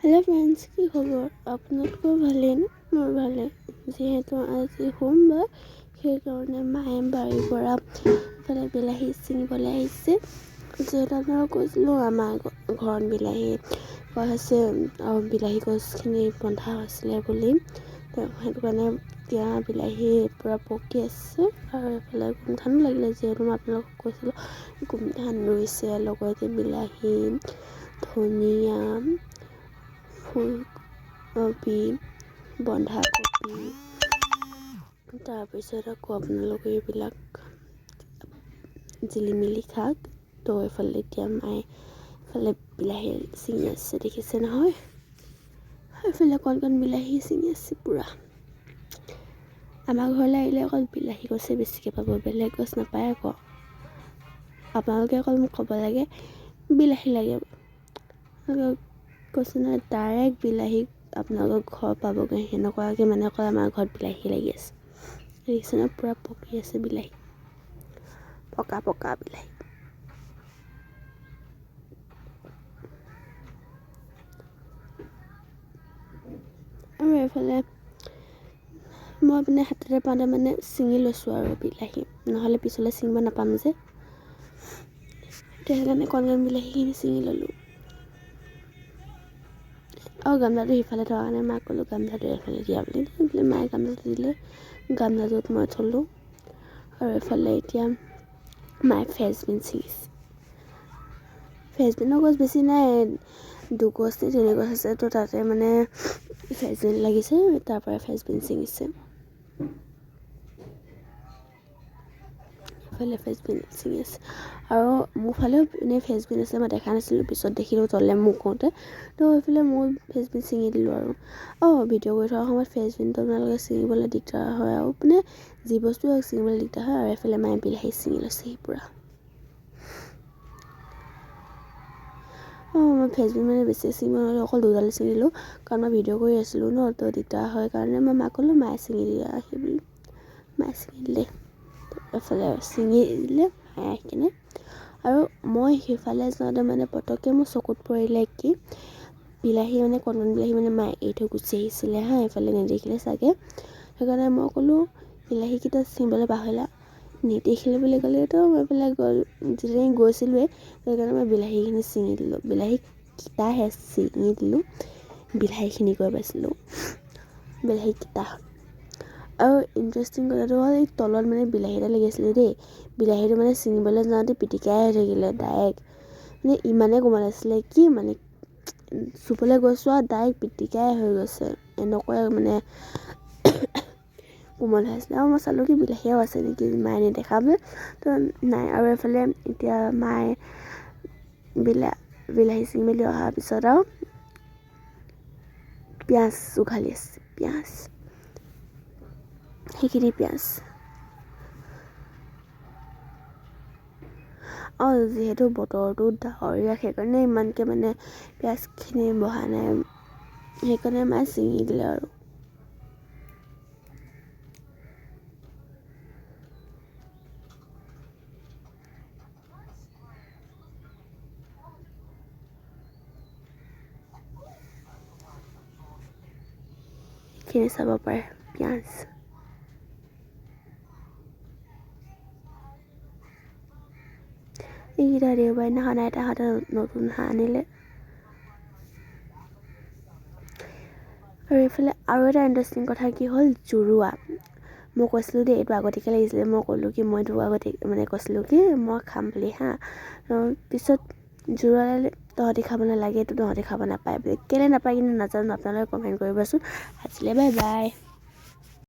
hello friends की खबर आपनों भाले मोर भाले जेहेतु आज सोमबार সেইকাৰণে মায়ে বাৰীৰ পৰা ফালে বিলাহী ছিঙিবলৈ আহিছে যেহেতু আপোনাক কৈছিলোঁ আমাৰ ঘৰত বিলাহী গছ আছে আৰু বিলাহী গছখিনি বন্ধা হৈছিলে বুলি সেইটো কাৰণে এতিয়া বিলাহী পুৰা পকি আছে আৰু এইফালে গোমধানো লাগিলে যিহেতু মই আপোনালোকক কৈছিলোঁ গোমধান ৰুইছে লগতে বিলাহী ধনিয়া ফুলকবি বন্ধাকবি তাৰপিছত আকৌ আপোনালোকে এইবিলাক জিলিমিলি শাক তো এইফালে এতিয়া মায়ে এইফালে বিলাহী ছিঙি আছে দেখিছে নহয় এইফালে কণ বিলাহী ছিঙি আছে পুৰা আমাৰ ঘৰলৈ আহিলে অকল বিলাহী গছে বেছিকৈ পাব বেলেগ গছ নাপায় আকৌ আপোনালোকে অকল মোক ক'ব লাগে বিলাহী লাগে কৈছে নহয় ডাইৰেক্ট বিলাহী আপোনালোকৰ ঘৰ পাবগৈ সেনেকুৱাকৈ মানে অকল আমাৰ ঘৰত বিলাহী লাগি আছে দেখিছে নহয় পুৰা পকি আছে বিলাহী পকা বিলাহী আৰু এইফালে মই মানে হাতেৰে পাওঁতে মানে ছিঙি লৈছোঁ আৰু বিলাহী নহ'লে পিছলৈ ছিঙিব নাপাম যে সেইকাৰণে কণ বিলাহীখিনি ছিঙি ল'লোঁ আৰু গামলাটো সিফালে থোৱাৰ কাৰণে মাক ক'লোঁ গামলাটো এইফালে দিয়া বুলি মায়ে গামলাটো দিলে গামলাটোত মই থলোঁ আৰু এইফালে এতিয়া মায়ে ফ্ৰেঞ্চবিন ছিঙিছে ফ্ৰেঞ্চবিনৰ গছ বেছি নাই দুগছ নে তিনি গছ আছে তো তাতে মানে ফ্ৰেঞ্চবিন লাগিছে তাৰ পৰা ফ্ৰেঞ্চবিন ছিঙিছে এইফালে ফ্ৰেঞ্চবিন ছিঙি আছে আৰু মোৰ ফালেও এনেই ফ্ৰেঞ্চবিন আছে মই দেখা নাছিলোঁ পিছত দেখিলোঁ তলে মোক কওঁতে তো এইফালে মই ফ্ৰেঞ্চবিন ছিঙি দিলোঁ আৰু ভিডিঅ' কৰি থকাৰ সময়ত ফ্ৰেঞ্চবিনটো আপোনালোকে ছিঙিবলৈ দিগদাৰ হয় আৰু মানে যি বস্তু ছিঙিবলৈ দিগদাৰ হয় আৰু এইফালে মায়ে বিলাহী ছিঙি লৈছেহি পূৰা মই ফ্ৰেঞ্চবিন মানে বেছি ছিঙিব নোৱাৰিলোঁ অকল দুডাল ছিঙিলোঁ কাৰণ মই ভিডিঅ' কৰি আছিলোঁ ন তো দিগদাৰ হয় কাৰণে মই মাক ক'লোঁ মায়ে ছিঙি দিয়া আহি বুলি মায়ে ছিঙি দিলে এফালে ছিঙি দিলে মায়ে আহি কিনে আৰু মই সিফালে যাওঁতে মানে পটককৈ মোৰ চকুত পৰিলে কি বিলাহী মানে কণ বিলাহী মানে মায়ে এৰি থৈ গুচি আহিছিলে এইফালে নেদেখিলে চাগে সেইকাৰণে মই ক'লোঁ বিলাহীকেইটা ছিঙিবলৈ পাহৰিলা নেদেখিলে বুলি ক'লেতো মই এইফালে যেতিয়া গৈছিলোঁৱে সেইকাৰণে মই বিলাহীখিনি ছিঙি দিলোঁ বিলাহীকেইটাহে ছিঙি দিলোঁ বিলাহীখিনি গৈ পাইছিলোঁ বিলাহীকেইটা আৰু ইণ্টাৰেষ্টিং কথাটো হ'ল এই তলত মানে বিলাহী এটা লাগি আছিলে দেই বিলাহীটো মানে ছিঙিবলৈ যাওঁতে পিটিকাই হৈ থাকিলে ডাইৰেক্ট মানে ইমানেই কোমল আছিলে কি মানে চুবলৈ গৈছোঁ আৰু ডাইৰেক্ট পিটিকাই হৈ গৈছে এনেকুৱাই মানে কোমল হৈ আছিলে আৰু মই চালোঁ কি বিলাহীও আছে নেকি মায়ে নেদেখা বুলি তো নাই আৰু এইফালে এতিয়া মায়ে বিলাহী ছিঙি মেলি অহাৰ পিছত আৰু পিঁয়াজ উঘালি আছে পিঁয়াজ সেইখিনি পিঁয়াজ যিহেতু বতৰটো ডাৱৰীয়া সেইকাৰণে ইমানকৈ মানে পিঁয়াজখিনি বহা নাই সেইকাৰণে মায়ে ছিঙি দিলে আৰু এইখিনি চাব পাৰে পিঁয়াজ এইকেইটা দেওবাৰ দিনাখন আইতাহঁতে নতুন হাঁহ আনিলে আৰু এইফালে আৰু এটা ইণ্টাৰেষ্টিং কথা কি হ'ল জোৰোৱা মই কৈছিলোঁ দেই এইটো আগতীয়াকৈ লাগিছিলে মই ক'লোঁ কি মই এইটো মানে কৈছিলোঁ কি মই খাম বুলি পিছত জোৰোৱালে তহঁতি খাব নালাগে এইটো তহঁতি খাব নাপায় বুলি কেলৈ নাপায় কিন্তু নাজানো আপোনালোকে কমেণ্ট কৰিবচোন আজিলৈ বাই বাই